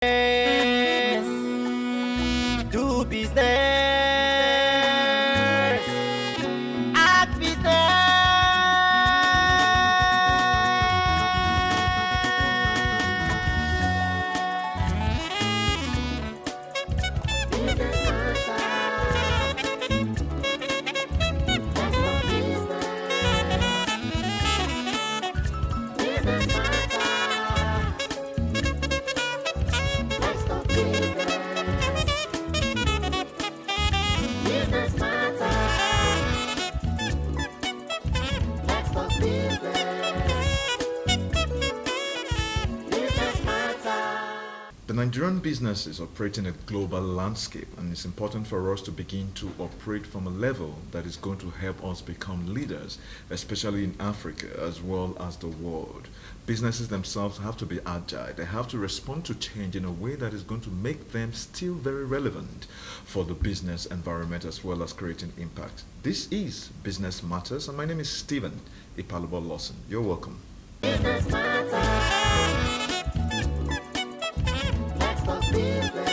Do business, act business. Business matter. That's the business. Business matter. That's the business. Business matter. That's the business. Business matter. The Nigerian businesses operate in a global landscape, and it's important for us to begin to operate from a level that is going to help us become leaders, especially in Africa as well as the world. Businesses themselves have to be agile. They have to respond to change in a way that is going to make them still very relevant for the business environment as well as creating impact. This is Business Matters, and my name is Stephen Ipalobo Lawson. You're welcome. Business matter. That's the business.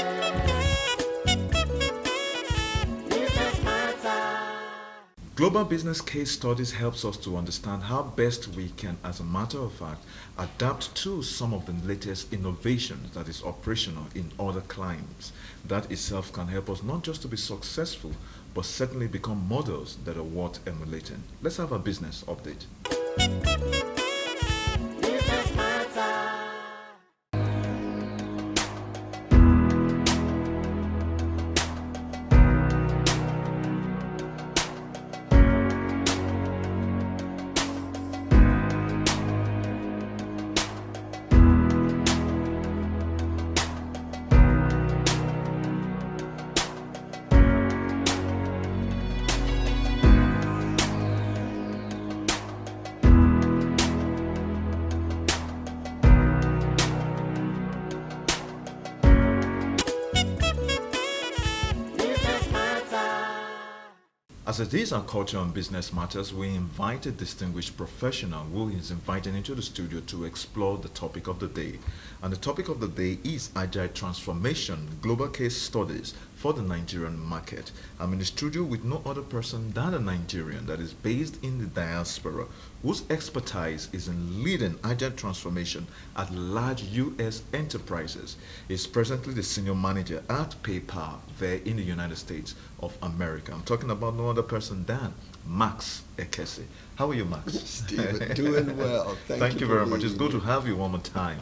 Business matter. Global business case studies helps us to understand how best we can, as a matter of fact, adapt to some of the latest innovations that is operational in other climes. That itself can help us not just to be successful, but certainly become models that are worth emulating. Let's have a business update. Business matter. Business matter. As it is our culture on Business Matters, we invite a distinguished professional who is invited into the studio to explore the topic of the day. And the topic of the day is Agile Transformation, Global Case Studies for the Nigerian Market. I'm in the studio with no other person than a Nigerian that is based in the diaspora, whose expertise is in leading agile transformation at large U.S. enterprises. He's presently the senior manager at PayPal there in the United States of America. I'm talking about no other person than Max EKESI. How are you, Max? Stephen, doing well. Thank you for very much. It's being good to here. have you one more time.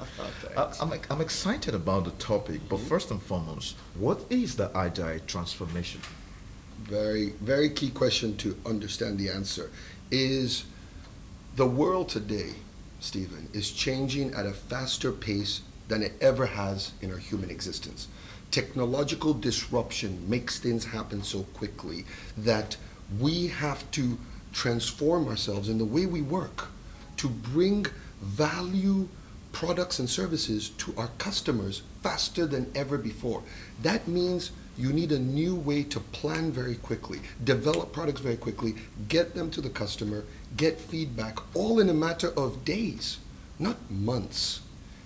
Thanks. I'm excited about the topic, but first and foremost, what is the agile transformation? Very, very key question to understand the answer is the world today, Stephen, is changing at a faster pace than it ever has in our human existence. Technological disruption makes things happen so quickly that we have to transform ourselves in the way we work to bring value products and services to our customers faster than ever before. That means you need a new way to plan very quickly, develop products very quickly, get them to the customer, get feedback, all in a matter of days, not months.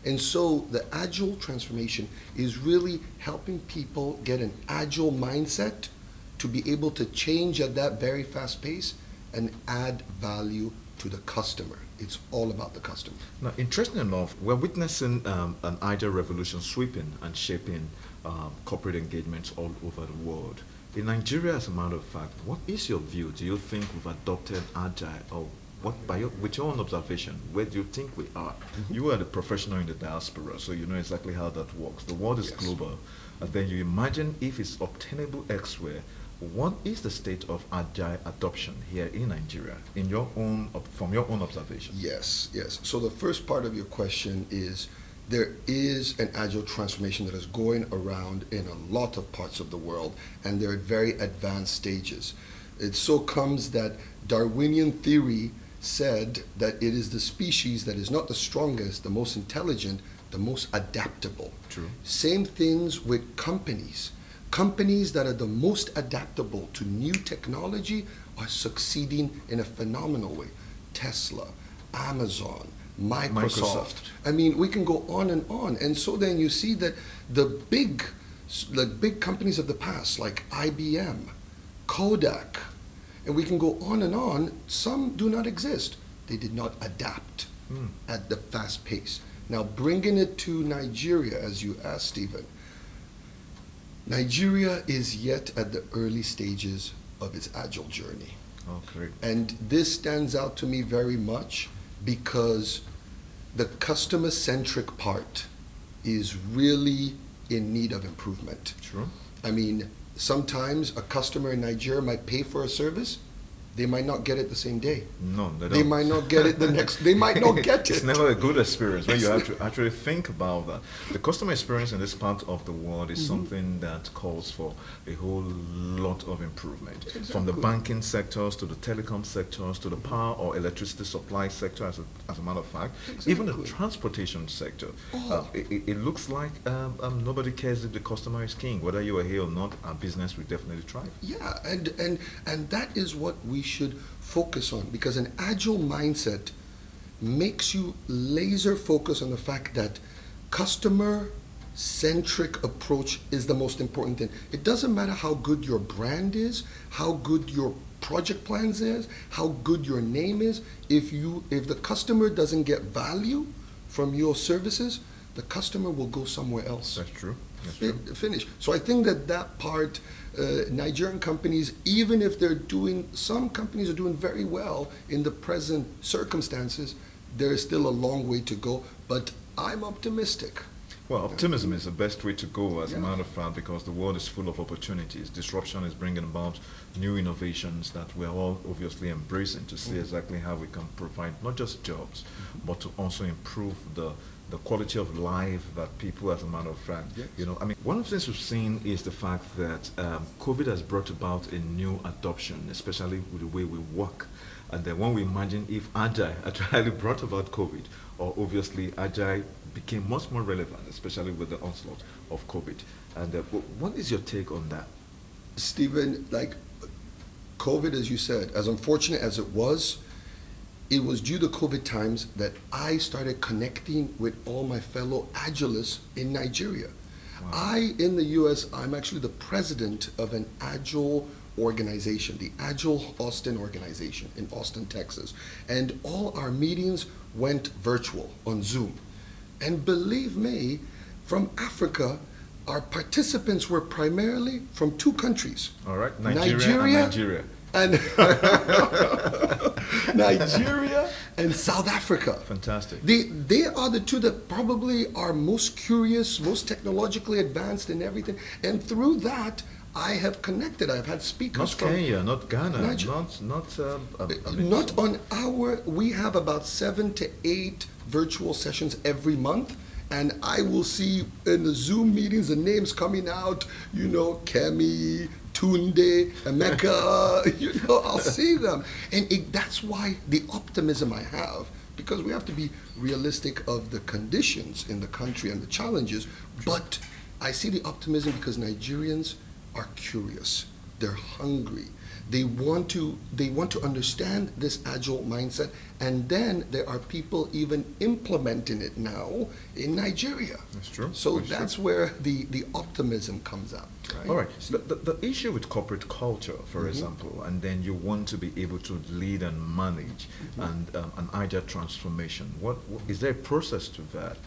And so the agile transformation is really helping people get an agile mindset to be able to change at that very fast pace and add value to the customer. It's all about the customer. Now, interesting enough, we're witnessing an agile revolution sweeping and shaping corporate engagements all over the world. In Nigeria, as a matter of fact, what is your view? Do you think we've adopted agile, or with your own observation, where do you think we are? You are the professional in the diaspora, so you know exactly how that works. The world is Yes. global, and then you imagine if it's obtainable elsewhere. What is the state of agile adoption here in Nigeria, from your own observation? Yes, yes. So the first part of your question is there is an agile transformation that is going around in a lot of parts of the world, and they're at very advanced stages. It so comes that Darwinian theory said that it is the species that is not the strongest, the most intelligent, the most adaptable. True. Same things with companies. Companies that are the most adaptable to new technology are succeeding in a phenomenal way. Tesla, Amazon, Microsoft. I mean, we can go on and on. And so then you see that the big companies of the past, like IBM, Kodak, and we can go on, some do not exist. They did not adapt at the fast pace. Now, bringing it to Nigeria, as you asked, Stephen, Nigeria is yet at the early stages of its agile journey. Okay. And this stands out to me very much because the customer-centric part is really in need of improvement. True. I mean, sometimes a customer in Nigeria might pay for a service, they might not get it the same day. No, they don't. They might not get it the next, they might not get it. It's never a good experience when you have to actually think about that. The customer experience in this part of the world is something that calls for a whole lot of improvement. From the Exactly. banking sectors to the telecom sectors to the power or electricity supply sector, as a matter of fact, even the Exactly. transportation sector. Oh. It looks like nobody cares if the customer is king. Whether you are here or not, our business will definitely thrive. Yeah, and that is what we should focus on, because an agile mindset makes you laser focus on the fact that customer centric approach is the most important thing. It doesn't matter how good your brand is, how good your project plans is, how good your name is. If the customer doesn't get value from your services, the customer will go somewhere else. That's true. That's true. Finish. So I think that part, Nigerian companies, even if some companies are doing very well in the present circumstances, there is still a long way to go, but I'm optimistic. Well, optimism is the best way to go, as a Yeah. matter of fact, because the world is full of opportunities. Disruption is bringing about new innovations that we're all obviously embracing to see exactly how we can provide not just jobs, but to also improve the quality of life that people, as a matter of fact, Yes. I mean, one of the things we've seen is the fact that COVID has brought about a new adoption, especially with the way we work. And then when we imagine if Agile actually brought about COVID, or obviously Agile became much more relevant, especially with the onslaught of COVID. And what is your take on that? Stephen, like COVID, as you said, as unfortunate as it was due to COVID times that I started connecting with all my fellow Agilists in Nigeria. Wow. In the US, I'm actually the president of an Agile organization, the Agile Austin organization in Austin, Texas. And all our meetings went virtual on Zoom. And believe me, from Africa, our participants were primarily from two countries. All right, Nigeria and Nigeria. And Nigeria and South Africa. Fantastic. They are the two that probably are most curious, most technologically advanced in everything. And through that, I have connected. I've had speakers Not from Kenya, not Ghana, Nigeria. not on our. We have about 7 to 8 virtual sessions every month. And I will see in the Zoom meetings the names coming out, Kemi, Tunde, Emeka, I'll see them. And that's why the optimism I have, because we have to be realistic of the conditions in the country and the challenges, but I see the optimism because Nigerians are curious. They're hungry. They want to understand this agile mindset, and then there are people even implementing it now in Nigeria. That's true. So that's where the optimism comes out. Right? All right. So the issue with corporate culture, for example, and then you want to be able to lead and manage and an agile transformation. What is there a process to that?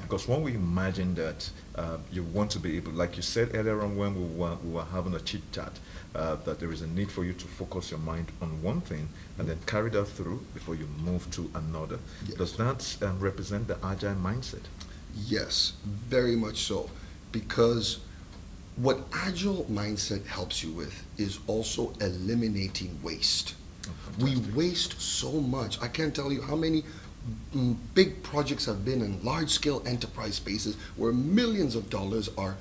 Because when we imagine that you want to be able, like you said earlier on when we were having a chit chat, that there is a need for you to focus your mind on one thing and then carry that through before you move to another. Yes. Does that represent the agile mindset? Yes, very much so. Because what agile mindset helps you with is also eliminating waste. We waste so much. I can't tell you how many big projects have been in large-scale enterprise spaces where millions of dollars are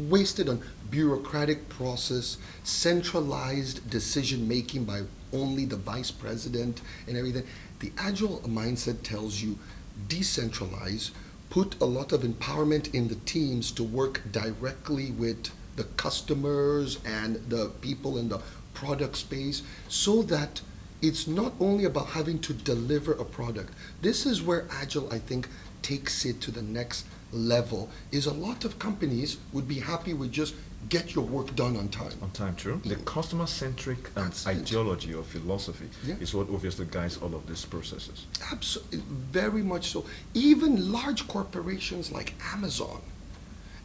wasted on bureaucratic process, centralized decision-making by only the vice president and everything. The agile mindset tells you decentralize, put a lot of empowerment in the teams to work directly with the customers and the people in the product space so that it's not only about having to deliver a product. This is where Agile, I think, takes it to the next level, is a lot of companies would be happy with just get your work done on time. On time, true. The customer-centric That's it. ideology or philosophy Yeah. is what obviously guides all of these processes. Absolutely, very much so. Even large corporations like Amazon,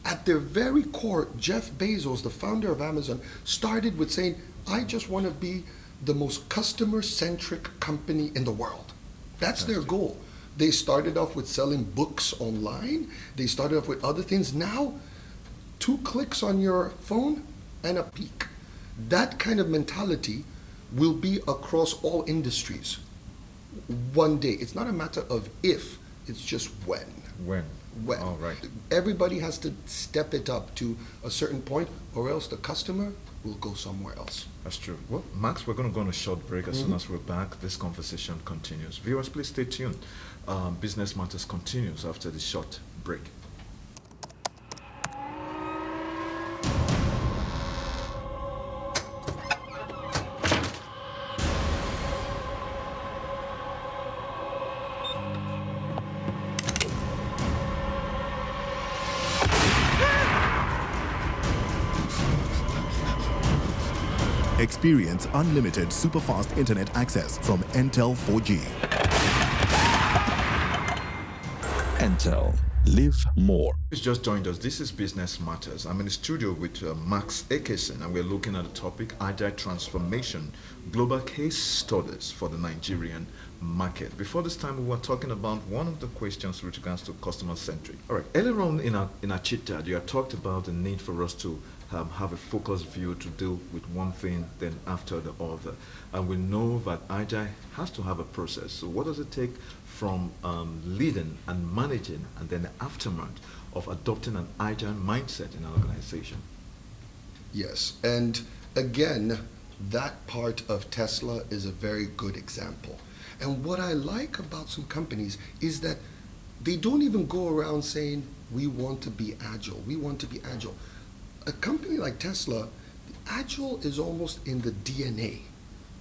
at their very core, Jeff Bezos, the founder of Amazon, started with saying, I just want to be the most customer-centric company in the world. That's their goal. They started off with selling books online. They started off with other things. Now, 2 clicks on your phone and a peek. That kind of mentality will be across all industries one day. It's not a matter of if, it's just when. When? When. All right. Everybody has to step it up to a certain point, or else the customer will go somewhere else. That's true. Well, Max, we're going to go on a short break. As soon as we're back, this conversation continues. Viewers, please stay tuned. Business Matters continues after this short break. Experience unlimited super-fast internet access from Intel 4G. Intel. Live more. Who's just joined us? This is Business Matters. I'm in the studio with Max EKESI, and we're looking at the topic Agile Transformation, Global Case Studies for the Nigerian Market. Before this time, we were talking about one of the questions with regards to customer-centric. All right, earlier on in our chit-chat, you had talked about the need for us to have a focused view to deal with one thing, then after the other. And we know that Agile has to have a process. So what does it take from leading and managing, and then the aftermath of adopting an Agile mindset in an organization? Yes, and again, that part of Tesla is a very good example. And what I like about some companies is that they don't even go around saying, we want to be agile, we want to be agile. A company like Tesla, agile is almost in the DNA.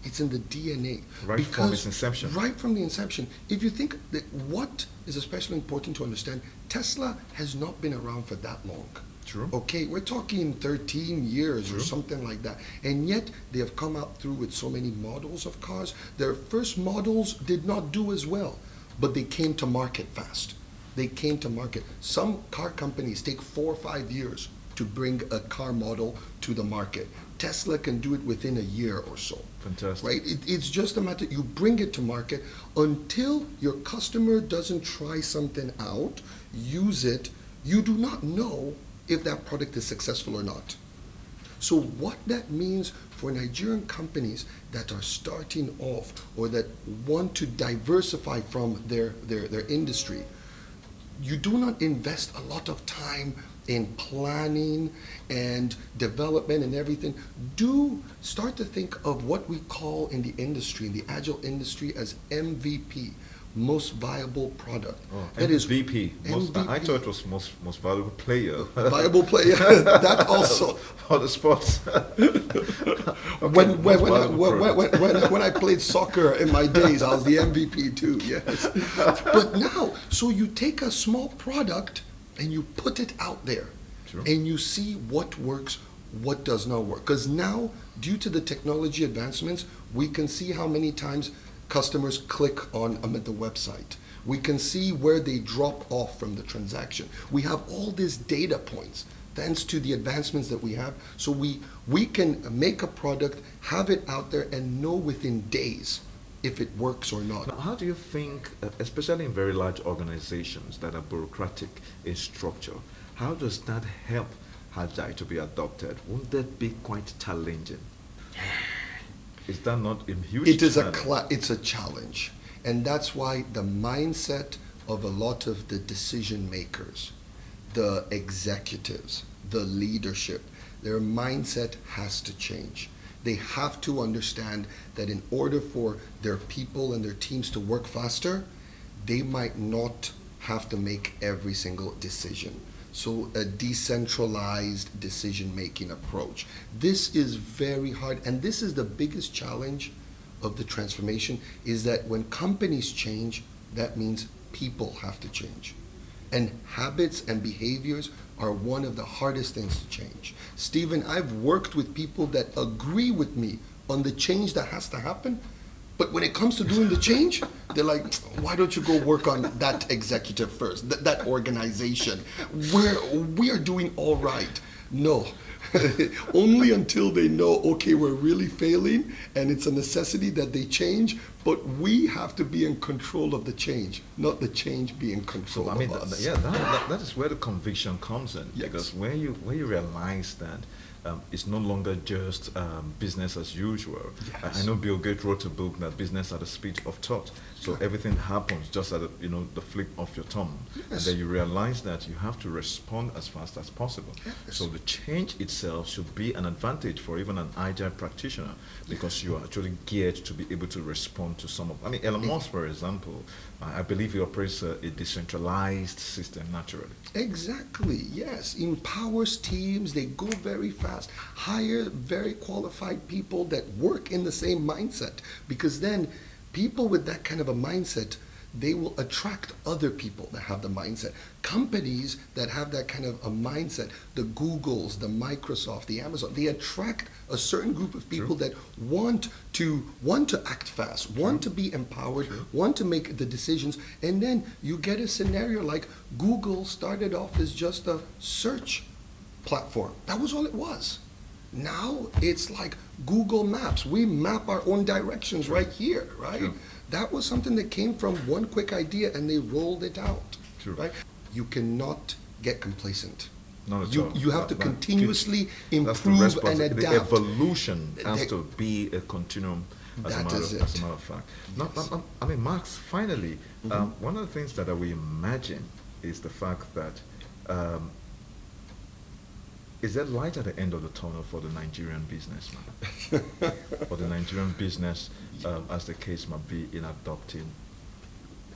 It's in the DNA. Right from its inception. Right from the inception. If you think that what is especially important to understand, Tesla has not been around for that long. True. Okay, we're talking 13 years True. or something like that. And yet they have come out through with so many models of cars. Their first models did not do as well, but they came to market fast. They came to market. Some car companies take 4 or 5 years to bring a car model to the market. Tesla can do it within a year or so. Fantastic. Right? It's just a matter, you bring it to market until your customer doesn't try something out, use it, you do not know if that product is successful or not. So what that means for Nigerian companies that are starting off or that want to diversify from their industry, you do not invest a lot of time in planning and development and everything. Do start to think of what we call in the industry, in the agile industry, as MVP, most viable product. Oh, that is MVP. MVP. I thought it was most valuable player. Viable player. That also. For the sports. When I played soccer in my days, I was the MVP too. Yes. But now, so you take a small product and you put it out there, True. and you see what works, what does not work. Because now, due to the technology advancements, we can see how many times customers click on the website. We can see where they drop off from the transaction. We have all these data points thanks to the advancements that we have. So we can make a product, have it out there, and know within days if it works or not. Now, how do you think, especially in very large organizations that are bureaucratic in structure, how does that help Agile to be adopted? Won't that be quite challenging? Is that not a huge It is challenge? it's a challenge, and that's why the mindset of a lot of the decision makers, the executives, the leadership, their mindset has to change. They have to understand that in order for their people and their teams to work faster, they might not have to make every single decision. So a decentralized decision-making approach. This is very hard, and this is the biggest challenge of the transformation is that when companies change, that means people have to change. And habits and behaviors are one of the hardest things to change. Stephen, I've worked with people that agree with me on the change that has to happen, but when it comes to doing the change, they're like, why don't you go work on that executive first, that organization? We are doing all right. No. Only until they know, okay, we're really failing and it's a necessity that they change, but we have to be in control of the change, not the change be in control So I mean, of us. that is where the conviction comes in, Yes. because when you realize that it's no longer just business as usual. Yes. I know Bill Gates wrote a book that business at the speed of thought. So everything happens just at the flip of your thumb, and Yes. then you realize that you have to respond as fast as possible. Yes. So the change itself should be an advantage for even an agile practitioner, because you are actually geared to be able to respond to some of. I mean, Elon Musk, for example, I believe he operates a decentralized system naturally. Exactly, yes. Empowers teams, they go very fast. Hire very qualified people that work in the same mindset, because then people with that kind of a mindset, they will attract other people that have the mindset. Companies that have that kind of a mindset, the Googles, the Microsoft, the Amazon, they attract a certain group of people True. that want to act fast, want to be empowered, want to make the decisions, and then you get a scenario like Google started off as just a search platform. That was all it was. Now it's like Google Maps. We map our own directions right here, right? True. That was something that came from one quick idea and they rolled it out, True. right? You cannot get complacent. Not at You, all. you have to But continuously that's the improve and The adapt. evolution has The- to be a continuum, That is as a it. matter of fact. Now, Yes. I mean, Max, finally, Mhm. one of the things that we imagine is the fact that is there light at the end of the tunnel for the Nigerian businessman? For the Nigerian business, as the case might be, in adopting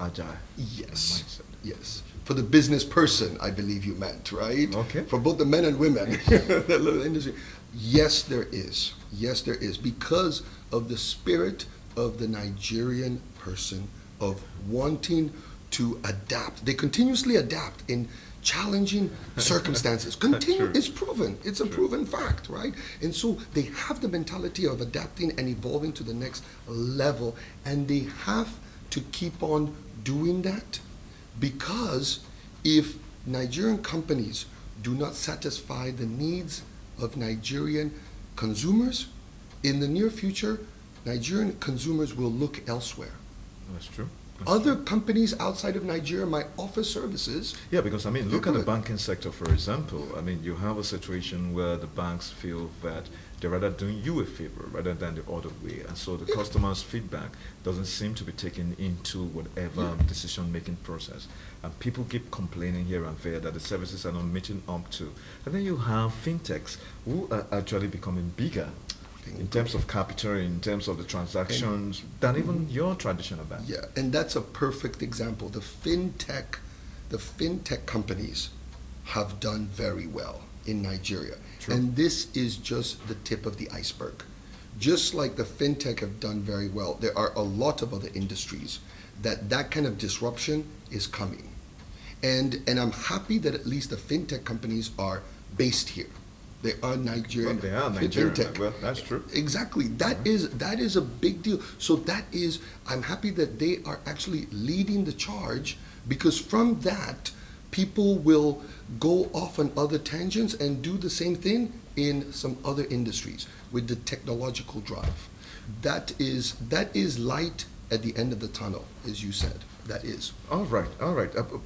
agile Yes. mindset. Yes. For the business person, I believe you meant, right? Okay. For both the men and women, that little industry. Yes, there is. Yes, there is. Because of the spirit of the Nigerian person of wanting to adapt. They continuously adapt in challenging circumstances. True. It's proven. It's a True. proven fact, right? And so they have the mentality of adapting and evolving to the next level, and they have to keep on doing that, because if Nigerian companies do not satisfy the needs of Nigerian consumers, in the near future, Nigerian consumers will look elsewhere. That's true. That's Other companies outside of Nigeria might offer services. Yeah, because I mean, look Yeah, at the good. banking sector, for example. I mean, you have a situation where the banks feel that they're rather doing you a favor rather than the other way. And so the customer's feedback doesn't seem to be taken into whatever decision-making process. And people keep complaining here and there that the services are not meeting up to. And then you have fintechs who are actually becoming bigger in terms of capital, in terms of the transactions, than even your traditional bank. Yeah, and that's a perfect example. The fintech companies have done very well in Nigeria. True. And this is just the tip of the iceberg. Just like the fintech have done very well, there are a lot of other industries that kind of disruption is coming. And I'm happy that at least the fintech companies are based here. They are Nigerian. Well, they are Nigerian. fintech. Well, that's true. Exactly. That is a big deal. So I'm happy that they are actually leading the charge, because from that, people will go off on other tangents and do the same thing in some other industries with the technological drive. That is light at the end of the tunnel, as you said. That is. All right.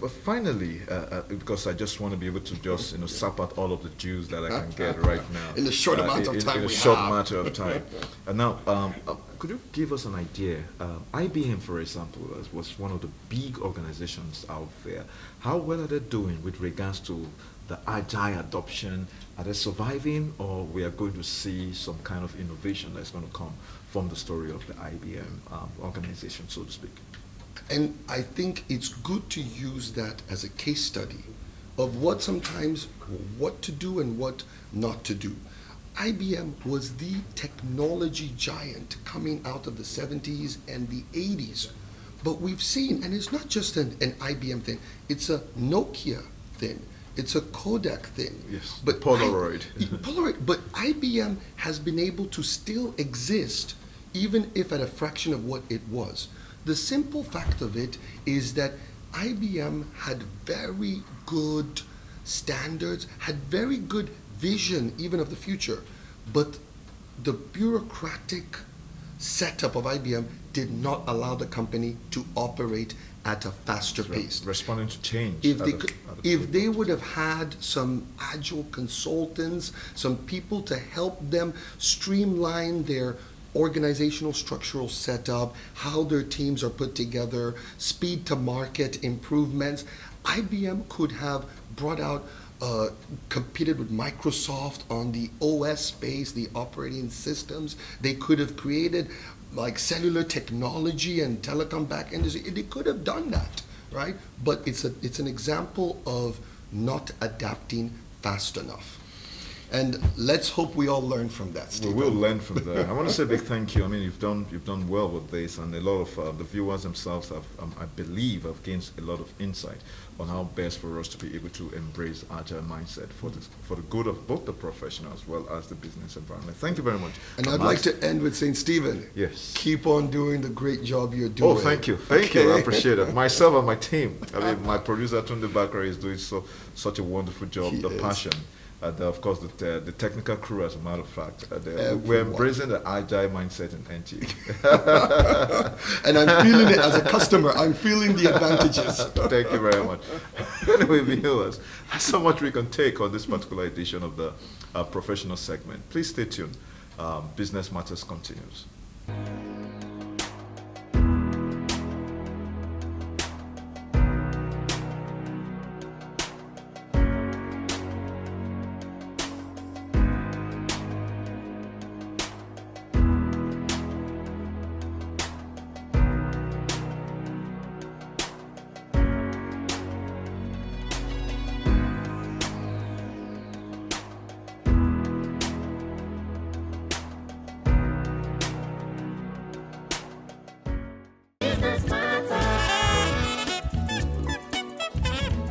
But finally, because I just want to be able to just sap out all of the juice that I can get right now In the short amount of time in a we short have. matter of time. And now, could you give us an idea? IBM, for example, was one of the big organizations out there. How well are they doing with regards to the agile adoption? Are they surviving, or we are going to see some kind of innovation that's going to come from the story of the IBM organization, so to speak? And I think it's good to use that as a case study of what to do and what not to do. IBM was the technology giant coming out of the 70s and the 80s. But we've seen, and it's not just an IBM thing, it's a Nokia thing, it's a Kodak thing. Yes, but Polaroid. Polaroid. But IBM has been able to still exist, even if at a fraction of what it was. The simple fact of it is that IBM had very good standards, had very good vision even of the future, but the bureaucratic setup of IBM did not allow the company to operate at a faster pace. Responding to change. If they would have had some agile consultants, some people to help them streamline their organizational structural setup, how their teams are put together, speed to market improvements, IBM could have brought out competed with Microsoft on the OS space, the operating systems. They could have created like cellular technology and telecom back industry. They could have done that, right? But it's an example of not adapting fast enough. And let's hope we all learn from that, Stephen. We will learn from that. I want to say a big thank you. I mean, you've done well with this, and a lot of the viewers themselves have, I believe, have gained a lot of insight on how best for us to be able to embrace agile mindset for the good of both the professional as well as the business environment. Thank you very much. And I'd like to end with saying, Stephen, yes, keep on doing the great job you're doing. Oh, thank you. Thank you. I appreciate it. Myself and my team. I mean, my producer, Tunde Bakari, is doing such a wonderful job. The passion. Of course, the technical crew, as a matter of fact, we're embracing the agile mindset in NT. And I'm feeling it as a customer. I'm feeling the advantages. Thank you very much. Anyway, viewers, there's so much we can take on this particular edition of the professional segment. Please stay tuned. Business Matters continues. Business matters.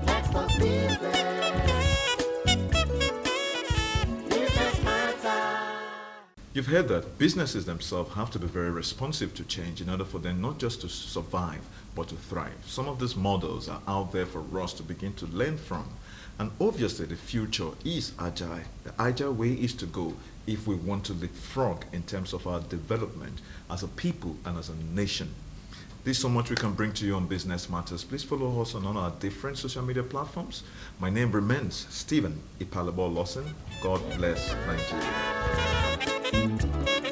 Let's talk business. Business matters. You've heard that businesses themselves have to be very responsive to change in order for them not just to survive, but to thrive. Some of these models are out there for us to begin to learn from. And obviously the future is agile. The agile way is to go if we want to leapfrog in terms of our development as a people and as a nation. There's so much we can bring to you on Business Matters. Please follow us on all our different social media platforms. My name remains Stephen Ipalabo Lawson. God bless Nigeria.